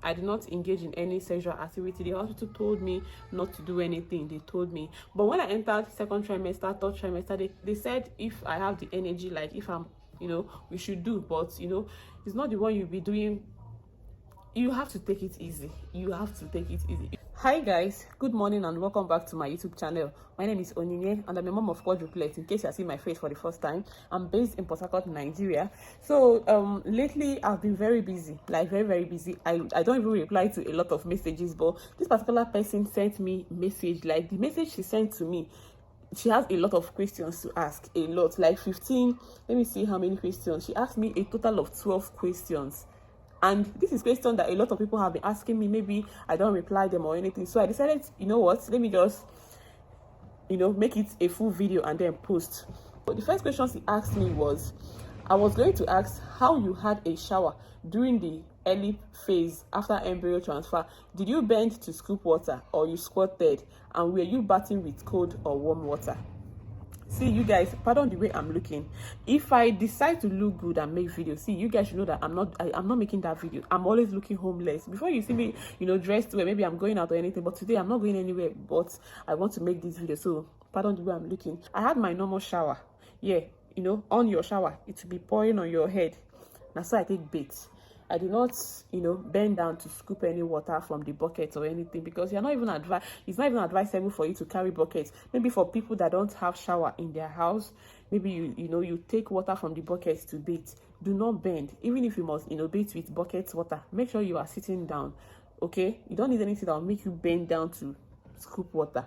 I did not engage in any sexual activity. The hospital told me not to do anything. They told me. But when I entered second trimester, third trimester, they said if I have the energy, like if I'm, we should do, but it's not the one you'll be doing. You have to take it easy. You have to take it easy. Hi guys, good morning and welcome back to my YouTube channel. My name is Onyinye and I'm a mom of quadruplets. In case you are seeing my face for the first time, I'm based in Port Harcourt, Nigeria. So lately I've been very busy, like very busy. I don't even reply to a lot of messages, but this particular person sent me message. Like the message she sent to me, she has a lot of questions to ask, a lot, like 15. Let me see how many questions. She asked me a total of 12 questions. And this is question that a lot of people have been asking me. Maybe I don't reply them or anything. So I decided, you know what, let me just, make it a full video and then post. But the first question she asked me was, I was going to ask how you had a shower during the early phase after embryo transfer. Did you bend to scoop water or you squatted? And were you bathing with cold or warm water? See, you guys, pardon the way I'm looking. If I decide to look good and make videos, see, you guys should know that I'm not making that video. I'm always looking homeless. Before you see me, dressed where maybe I'm going out or anything, but today I'm not going anywhere, but I want to make this video. So pardon the way I'm looking. I had my normal shower. Yeah, on your shower, it will be pouring on your head. Now, so I take baths. I did not, bend down to scoop any water from the bucket or anything, because it's not even advisable for you to carry buckets. Maybe for people that don't have shower in their house, maybe you take water from the buckets to bathe. Do not bend. Even if you must, bathe with buckets water, make sure you are sitting down. Okay, you don't need anything that will make you bend down to scoop water.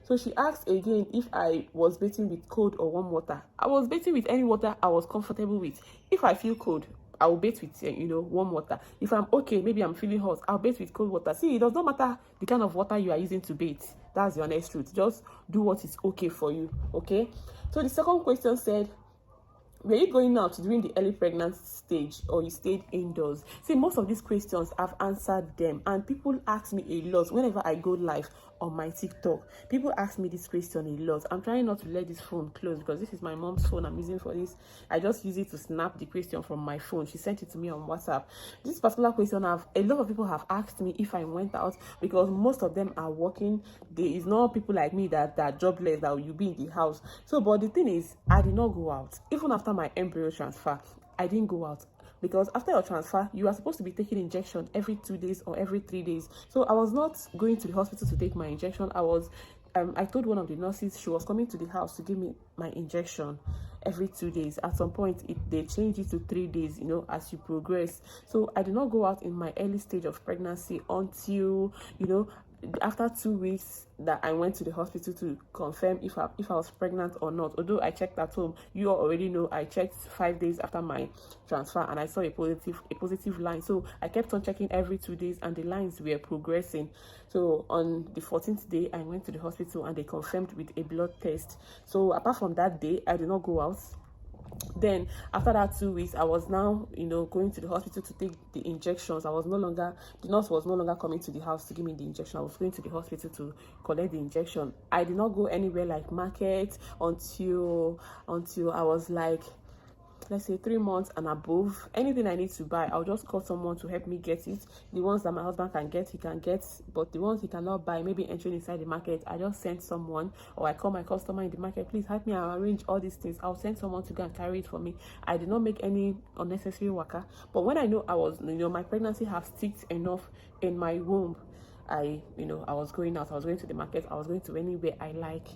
So she asked again if I was bathing with cold or warm water. I was bathing with any water I was comfortable with. If I feel cold, I will bathe with warm water. If I'm okay, maybe I'm feeling hot, I'll bathe with cold water. See, it does not matter the kind of water you are using to bathe. That's the honest truth. Just do what is okay for you. Okay. So the second question said, were you going out during the early pregnancy stage or you stayed indoors? See, most of these questions I've answered them, and people ask me a lot whenever I go live on my TikTok. People ask me this question a lot. I'm trying not to let this phone close because this is my mom's phone I'm using for this. I just use it to snap the question from my phone. She sent it to me on WhatsApp. This particular question, a lot of people have asked me if I went out, because most of them are working. There is not people like me that are jobless, that will be in the house. So, but the thing is, I did not go out. Even after my embryo transfer, I didn't go out, because after your transfer you are supposed to be taking injection every 2 days or every 3 days. So I was not going to the hospital to take my injection. I told one of the nurses she was coming to the house to give me my injection every 2 days. At some point they changed it to 3 days, as you progress. So I did not go out in my early stage of pregnancy until after 2 weeks that I went to the hospital to confirm if I was pregnant or not. Although I checked at home, you already know I checked 5 days after my transfer and I saw a positive line. So I kept on checking every 2 days and the lines were progressing. So on the 14th day, I went to the hospital and they confirmed with a blood test. So apart from that day, I did not go out. Then after that 2 weeks, I was now going to the hospital to take the injections. The nurse was no longer coming to the house to give me the injection. I was going to the hospital to collect the injection. I did not go anywhere like market until I was like, let's say 3 months and above. Anything I need to buy, I'll just call someone to help me get it. The ones that my husband can get, he can get, but the ones he cannot buy, maybe entering inside the market, I just send someone, or I call my customer in the market, please help me arrange all these things. I'll send someone to go and carry it for me. I did not make any unnecessary waka. But when I know I was, my pregnancy have sticked enough in my womb, I was going out, I was going to the market, I was going to anywhere I like.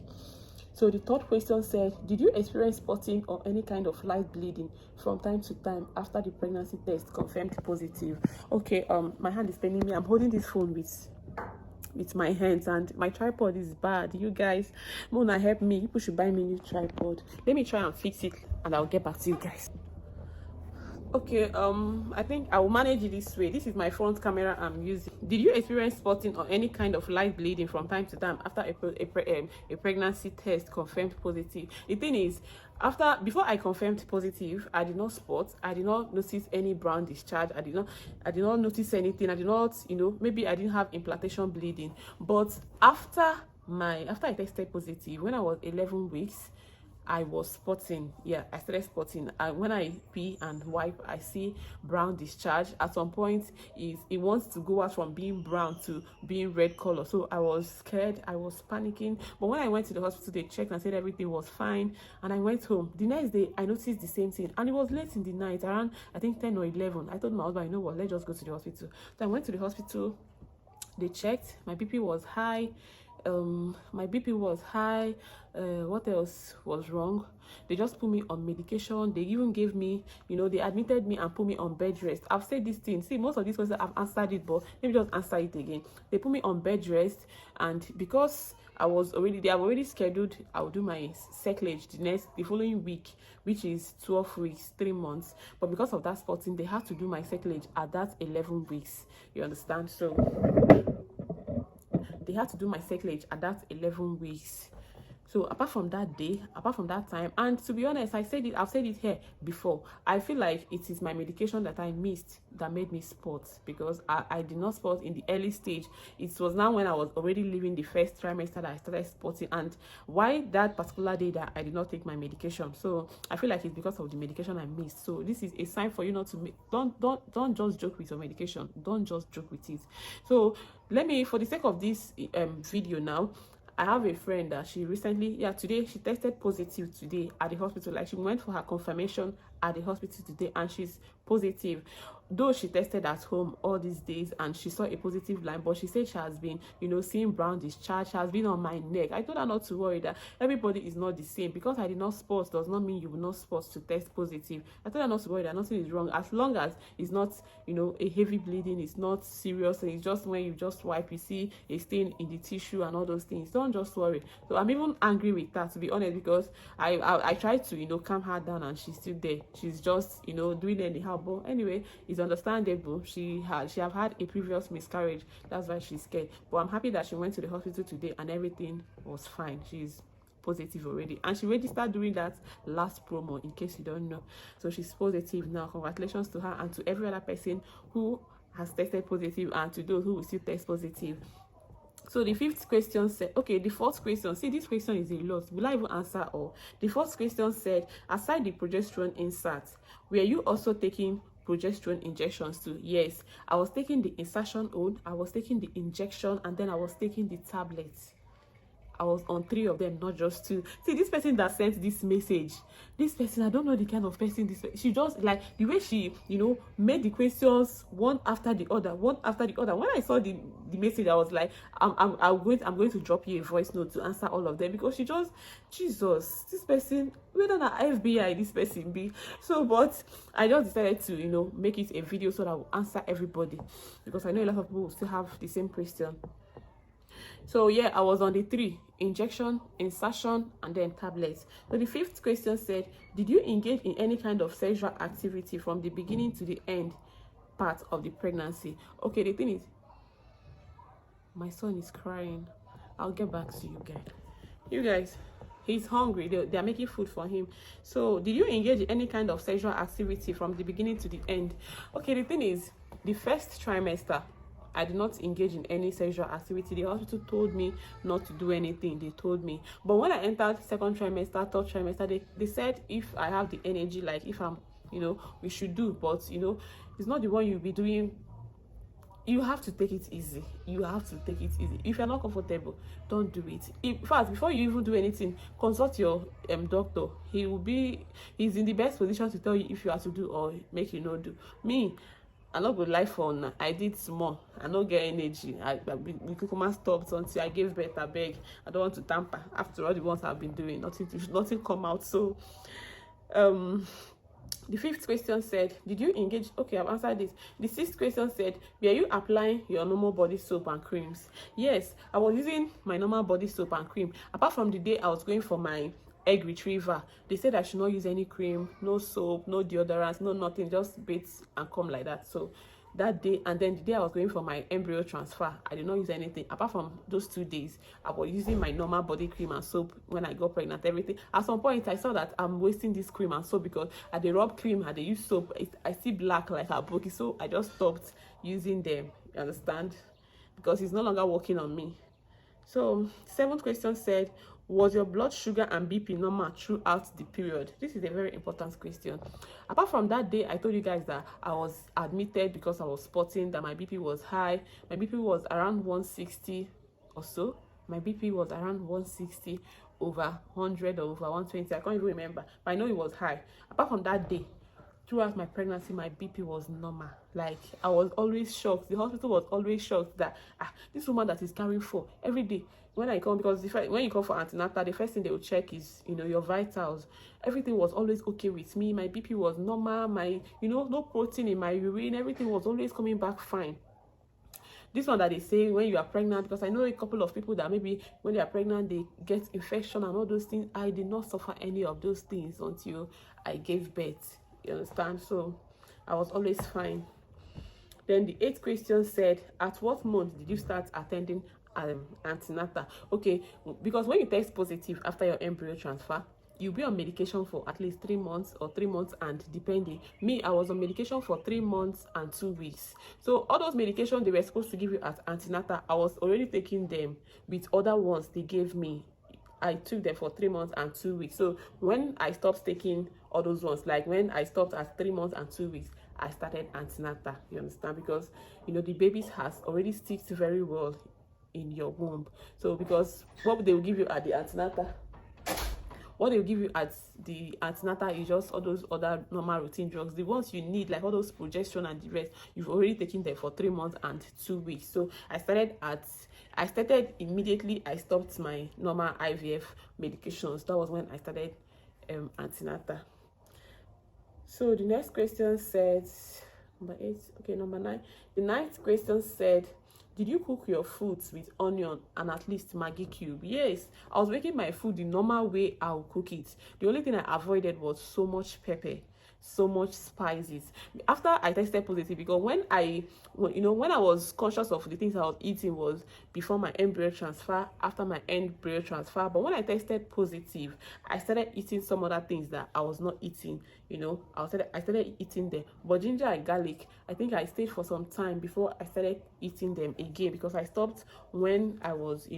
So the third question said, did you experience spotting or any kind of light bleeding from time to time after the pregnancy test confirmed positive? Okay, my hand is paining me. I'm holding this phone with my hands and my tripod is bad. You guys, Mona, help me. People should buy me a new tripod. Let me try and fix it and I'll get back to you guys. Okay, I think I will manage it this way. This is my front camera I'm using. Did you experience spotting or any kind of light bleeding from time to time after a pregnancy test confirmed positive? The thing is, before I confirmed positive, I did not spot. I did not notice any brown discharge. I did not notice anything. I did not, maybe I didn't have implantation bleeding. But after I tested positive, when I was 11 weeks, I was spotting. Yeah, I started spotting. And when I pee and wipe, I see brown discharge. At some point, it wants to go out from being brown to being red color. So I was scared. I was panicking. But when I went to the hospital, they checked and said everything was fine. And I went home. The next day, I noticed the same thing. And it was late in the night, around, I think, 10 or 11. I told my husband, you know what, let's just go to the hospital. So I went to the hospital. They checked. My BP was high. What else was wrong? They just put me on medication. They even gave me, they admitted me and put me on bed rest. I've said this thing. See, most of these questions I've answered it, but let me just answer it again. They put me on bed rest, and because they have already scheduled, I'll do my cyclage the following week, which is 12 weeks, 3 months. But because of that spotting, they had to do my cyclage at that 11 weeks. You understand? So they had to do my cyclage at that 11 weeks. So apart from that time, and to be honest, I've said it here before, I feel like it is my medication that I missed that made me spot, because I did not spot in the early stage. It was now when I was already leaving the first trimester that I started spotting. And why that particular day that I did not take my medication? So I feel like it's because of the medication I missed. So this is a sign for you not to don't just joke with your medication. Don't just joke with it. So let me, for the sake of this video now, I have a friend that she recently, today, she tested positive today at the hospital. Like, she went for her confirmation at the hospital today, and she's positive. Though she tested at home all these days and she saw a positive line, but she said she has been, seeing brown discharge. She has been on my neck. I told her not to worry, that everybody is not the same. Because I did not spot does not mean you will not spot to test positive. I told her not to worry, that nothing is wrong, as long as it's not, a heavy bleeding, it's not serious, and it's just when you just wipe, you see a stain in the tissue and all those things. Don't just worry. So I'm even angry with her, to be honest, because I tried to, calm her down, and she's still there. She's just, doing anyhow. But anyway, it's understandable. She have had a previous miscarriage. That's why she's scared. But I'm happy that she went to the hospital today and everything was fine. She's positive already, and she registered during that last promo, in case you don't know. So she's positive now. Congratulations to her and to every other person who has tested positive, and to those who will still test positive. So the fifth question said, okay, the fourth question, see, this question is a lot. Will I even answer all? The fourth question said, aside the progesterone insert, were you also taking progesterone injections too? Yes, I was taking the insertion own, I was taking the injection, and then I was taking the tablets. I was on 3 of them, not just 2. See, this person that sent this message, this person, I don't know the kind of person she just, like, the way she, made the questions one after the other. When I saw the message, I was like, I'm going to drop you a voice note to answer all of them, because she just, Jesus, this person, whether not FBI this person be. So, but I just decided to, make it a video so that I will answer everybody, because I know a lot of people will still have the same question. So yeah, I was on the 3: injection, insertion, and then tablets. So the fifth question said, did you engage in any kind of sexual activity from the beginning to the end part of the pregnancy? Okay, the thing is, my son is crying. I'll get back to you guys. You guys, he's hungry. They're making food for him. So did you engage in any kind of sexual activity from the beginning to the end? Okay, the thing is, the first trimester, I did not engage in any sexual activity. The hospital told me not to do anything. They told me. But when I entered second trimester, third trimester, they said if I have the energy, like if I'm, we should do. But, it's not the one you'll be doing. You have to take it easy. You have to take it easy. If you're not comfortable, don't do it. In fact, before you even do anything, consult your doctor. He's in the best position to tell you if you have to do or make you not do. Me, I not go life for I did small. I don't get energy. We could stop until I gave birth. I beg. I don't want to tamper. After all the ones I've been doing, nothing come out. So, the fifth question said, did you engage? Okay, I've answered this. The sixth question said, were you applying your normal body soap and creams? Yes, I was using my normal body soap and cream. Apart from the day I was going for my egg retriever, they said I should not use any cream, no soap, no deodorants, no nothing, just bathe and come like that. So that day, and then the day I was going for my embryo transfer, I did not use anything. Apart from those 2 days, I was using my normal body cream and soap when I got pregnant, everything. At some point, I saw that I'm wasting this cream and soap, because I dey rub cream, I dey use soap, I see black like a bookie, so I just stopped using them, you understand? Because it's no longer working on me. So, 7th question said, Was your blood sugar and BP normal throughout the period? This is a very important question. Apart from that day, I told you guys that I was admitted because I was spotting that my BP was high. My BP was around 160 or so. My BP was around 160 over 100 or over 120. I can't even remember, but I know it was high. Apart from that day, throughout my pregnancy, my BP was normal. Like, I was always shocked. The hospital was always shocked that this woman that is carrying 4 every day, when I come, because when you come for antenatal, the first thing they will check is, you know, your vitals. Everything was always okay with me. My BP was normal. My, you know, no protein in my urine. Everything was always coming back fine. This one that they say when you are pregnant, because I know a couple of people that maybe when they are pregnant they get infection and all those things. I did not suffer any of those things until I gave birth. You understand? So I was always fine. Then the 8th question said, at what month did you start attending antenatal? Okay, because when you test positive after your embryo transfer, you'll be on medication for at least 3 months or 3 months, and depending. Me, I was on medication for 3 months and 2 weeks. So all those medications they were supposed to give you at antenatal, I was already taking them with other ones they gave me. I took them for 3 months and 2 weeks. So when I stopped taking all those ones, like when I stopped at 3 months and 2 weeks, I started antenatal. You understand? Because, you know, the babies has already sticked very well in your womb. So because what they will give you at the antenatal, what they'll give you at the antenatal is just all those other normal routine drugs. The ones you need, like all those progesterone and the rest, you've already taken them for 3 months and 2 weeks. So I started immediately. I stopped my normal IVF medications. That was when I started antenatal. So the next question says, number 8, okay, number 9. The 9th question said, did you cook your foods with onion and at least Maggi cube? Yes, I was making my food the normal way I would cook it. The only thing I avoided was so much pepper, so much spices. After I tested positive, because when I was conscious of the things I was eating was before my embryo transfer, after my embryo transfer. But when I tested positive, I started eating some other things that I was not eating. You know, I started eating them. But ginger and garlic, I think I stayed for some time before I started eating them again, because I stopped when I was,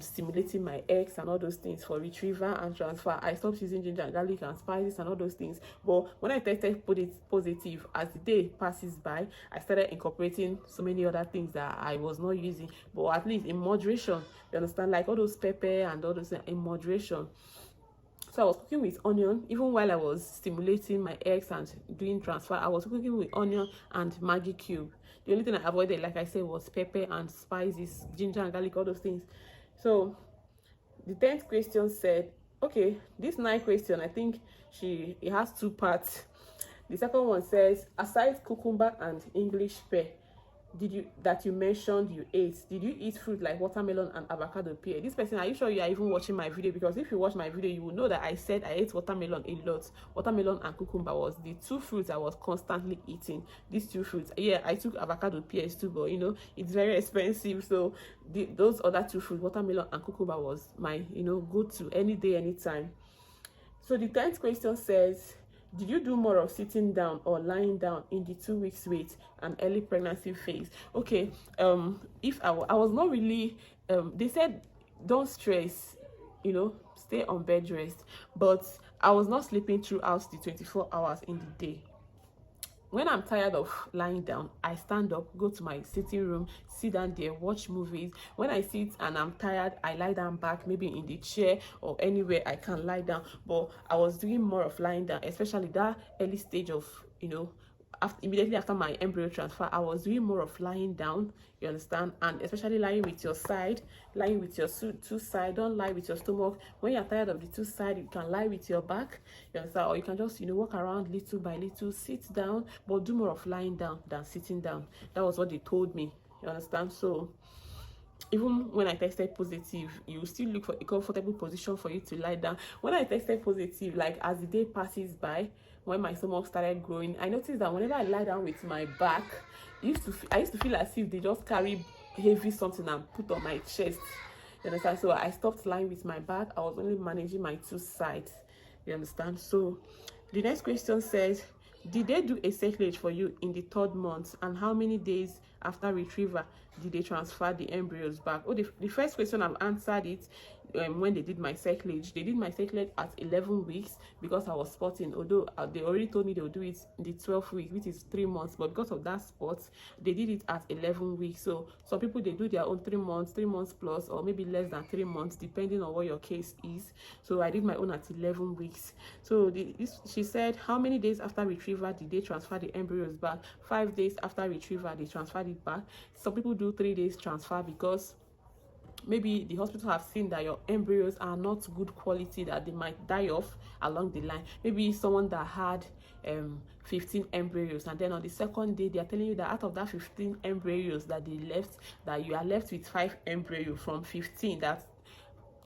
stimulating my eggs and all those things for retrieval and transfer. I stopped using ginger and garlic and spices and all those things. But when I tested positive, as the day passes by, I started incorporating so many other things that I was not using, but at least in moderation. You understand? Like all those pepper and all those in moderation. So I was cooking with onion. Even while I was stimulating my eggs and doing transfer, I was cooking with onion and Maggi cube. The only thing I avoided, like I said, was pepper and spices, ginger and garlic, all those things. So the 10th question said, okay, this 9th question, I think it has 2 parts. The second one says, aside cucumber and English pear, that you mentioned you ate, did you eat fruit like watermelon and avocado pear? This person, are you sure you are even watching my video? Because if you watch my video, you will know that I said I ate watermelon a lot. Watermelon and cucumber was the 2 fruits I was constantly eating. These 2 fruits. Yeah, I took avocado pears too, but it's very expensive. So those other 2 fruits, watermelon and cucumber, was my go-to any day, anytime. So the 10th question says, did you do more of sitting down or lying down in the 2 weeks wait and early pregnancy phase? Okay, if I was not really, they said don't stress, stay on bed rest, but I was not sleeping throughout the 24 hours in the day. When I'm tired of lying down, I stand up, go to my sitting room, sit down there, watch movies. When I sit and I'm tired, I lie down back, maybe in the chair or anywhere I can lie down. But I was doing more of lying down, especially that early stage of, immediately after my embryo transfer. I was doing more of lying down, you understand, and especially lying with your side, lying with your 2 sides. Don't lie with your stomach. When you're tired of the 2 sides, you can lie with your back, you understand, or you can just walk around little by little, sit down, but do more of lying down than sitting down. That was what they told me, you understand. So even when I tested positive, you still look for a comfortable position for you to lie down. When I tested positive, like as the day passes by, when my stomach started growing, I noticed that whenever I lie down with my back, I used to feel as if they just carry heavy something and put on my chest. You understand? So I stopped lying with my back. I was only managing my 2 sides. You understand? So the next question says, did they do a circulate for you in the 3rd month, and how many days after retrieval did they transfer the embryos back? Oh, the first question I've answered it. When they did my cyclage, they did my cyclage at 11 weeks because I was spotting, although they already told me they would do it in the 12th week, which is 3 months, but because of that spot, they did it at 11 weeks. So some people, they do their own 3 months, 3 months plus, or maybe less than 3 months, depending on what your case is. So I did my own at 11 weeks. So she said, how many days after retrieval did they transfer the embryos back? 5 days after retrieval, they transferred it back. Some people do 3 days transfer because maybe the hospital have seen that your embryos are not good quality, that they might die off along the line. Maybe someone that had 15 embryos, and then on the second day they are telling you that out of that 15 embryos that they left, that you are left with 5 embryos from 15, that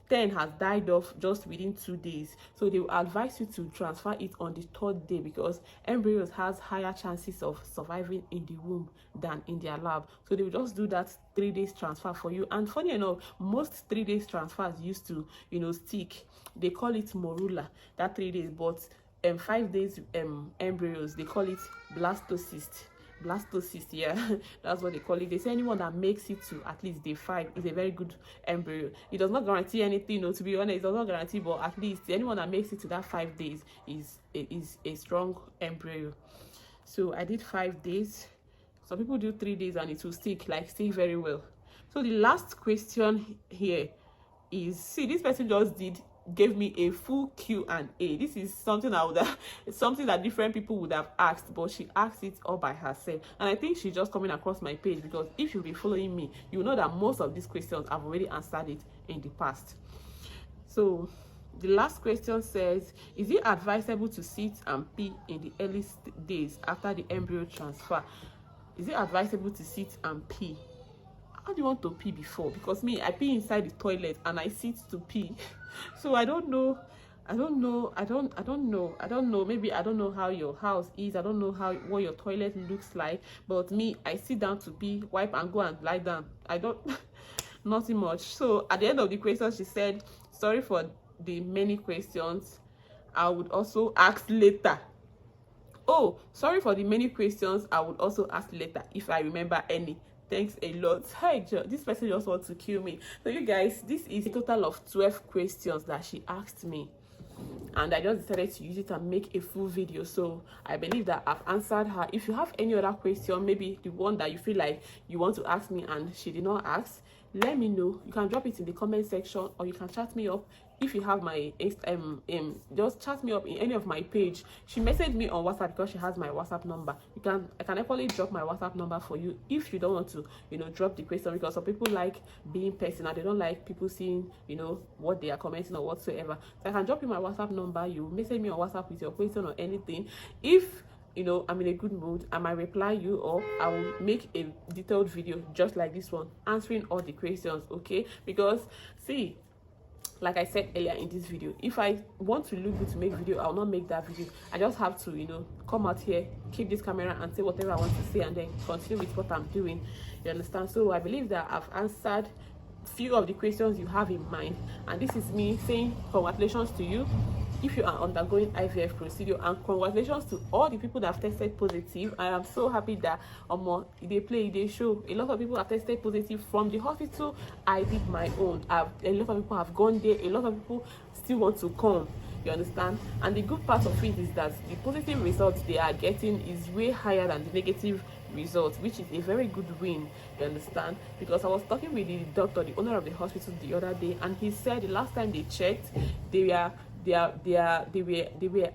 10 has died off just within 2 days. So they will advise you to transfer it on the 3rd day, because embryos has higher chances of surviving in the womb than in their lab. So they will just do that 3 days transfer for you. And funny enough, most 3 days transfers used to, stick. They call it morula, that 3 days, but 5 days embryos, they call it blastocyst. Yeah, that's what they call it. They say anyone that makes it to at least day 5 is a very good embryo. It does not guarantee anything, to be honest, it does not guarantee, but at least anyone that makes it to that 5 days is a strong embryo. So I did 5 days. Some people do 3 days and it will stick very well. So the last question here is, see, this person just gave me a full Q&A. This is something it's something that different people would have asked, but she asked it all by herself. And I think she's just coming across my page, because if you've been following me, you know that most of these questions I've already answered it in the past. So the last question says, is it advisable to sit and pee in the early days after the embryo transfer? Is it advisable to sit and pee? How do you want to pee before? Because me, I pee inside the toilet and I sit to pee. So I don't know. Maybe I don't know how your house is. I don't know what your toilet looks like. But me, I sit down to pee, wipe and go and lie down. I don't nothing much. So at the end of the question, she said, sorry for the many questions. I would also ask later. Oh, sorry for the many questions. I would also ask later if I remember any. Thanks a lot. Hi, this person just wants to kill me. So you guys, this is a total of 12 questions that she asked me, and I just decided to use it and make a full video. So I believe that I've answered her. If you have any other question, maybe the one that you feel like you want to ask me and she did not ask, let me know. You can drop it in the comment section, or you can chat me up. If you have my just chat me up in any of my page. She messaged me on WhatsApp because she has my WhatsApp number. I can actually drop my WhatsApp number for you if you don't want to drop the question, because some people like being personal. They don't like people seeing what they are commenting or whatsoever. So I can drop you my WhatsApp number. You message me on WhatsApp with your question or anything. If I'm in a good mood, I might reply you, or I will make a detailed video just like this one, answering all the questions. Okay, because see, like I said earlier in this video, if I want to look good to make video, I'll not make that video. I just have to come out here, keep this camera and say whatever I want to say, and then continue with what I'm doing. You understand? So I believe that I've answered few of the questions you have in mind, and this is me saying congratulations to you if you are undergoing IVF procedure, and congratulations to all the people that have tested positive. I am so happy that they show a lot of people have tested positive from the hospital. I did my own. A lot of people have gone there. A lot of people still want to come. You understand? And the good part of it is that the positive results they are getting is way higher than the negative results, which is a very good win. You understand? Because I was talking with the doctor, the owner of the hospital, the other day, and he said the last time they checked, they were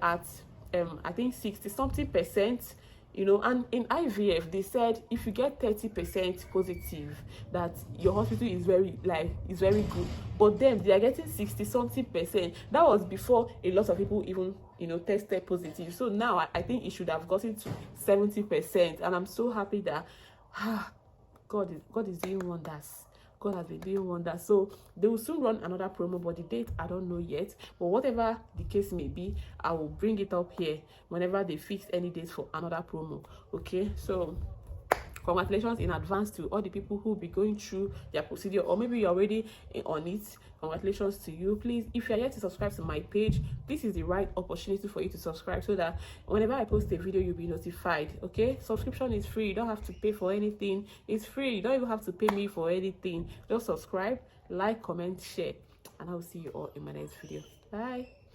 at I think 60-something%, and in IVF they said if you get 30% positive, that your hospital is very good, but then they are getting 60-something%. That was before a lot of people even tested positive. So now I think it should have gotten to 70%, and I'm so happy that God is doing wonders. God has been doing wonders. So they will soon run another promo, but the date I don't know yet. But whatever the case may be, I will bring it up here whenever they fix any dates for another promo. Okay, so Congratulations in advance to all the people who will be going through their procedure, or maybe you're already on it. Congratulations to you. Please, if you're yet to subscribe to my page, this is the right opportunity for you to subscribe, so that whenever I post a video, you'll be notified. Okay, subscription is free. You don't have to pay for anything. It's free. You don't even have to pay me for anything. Just subscribe, like, comment, share, and I'll see you all in my next video. Bye.